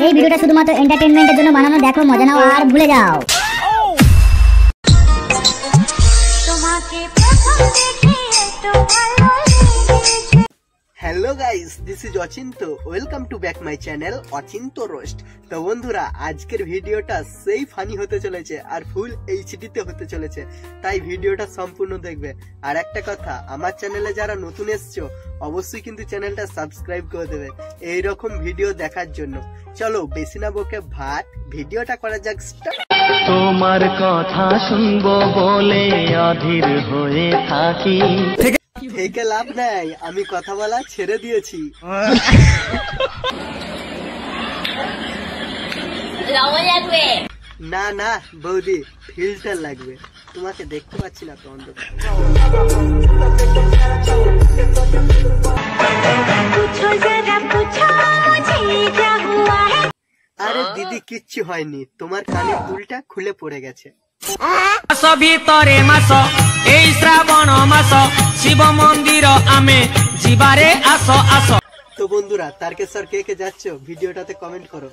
এই ভিডিওটা শুধুমাত্র এন্টারটেইনমেন্টের জন্য বানানো, দেখো মজা নাও আর ভুলে যাও। Hello guys, this is Achinta. Welcome to back my channel Achinta roast. তো বন্ধুরা, আজকের ভিডিওটা সেই ফানি হতে চলেছে আর ফুল এইচডি তে হতে চলেছে, তাই ভিডিওটা সম্পূর্ণ দেখবে। আর একটা কথা, আমার চ্যানেলে যারা নতুন এসছো অবশ্যই কিন্তু চ্যানেলটা সাবস্ক্রাইব করে দেবে এইরকম ভিডিও দেখার জন্য। চলো বেশি না বকে ভাট, ভিডিওটা করা যাক স্টার্ট। তোমার কথা শুনবো বলে অধীর হয়ে থাকি, থেকে লাভ নাই, আমি কথা বলা ছেড়ে দিয়েছি। না না বৌদি, ফিল্টার লাগবে, তোমাকে দেখতে পাচ্ছি না তো অন্ধকার। আরে দিদি, কিচ্ছু হয়নি, তোমার কানের দুলটা খুলে পড়ে গেছে। ভিতরে মাস এই শ্রাবণ মাস শিব মন্দির আমি জিবারে আস আস। তো বন্ধুরা, তারকেশ্বর কে কে যাচ্ছ ভিডিওটাতে কমেন্ট করো।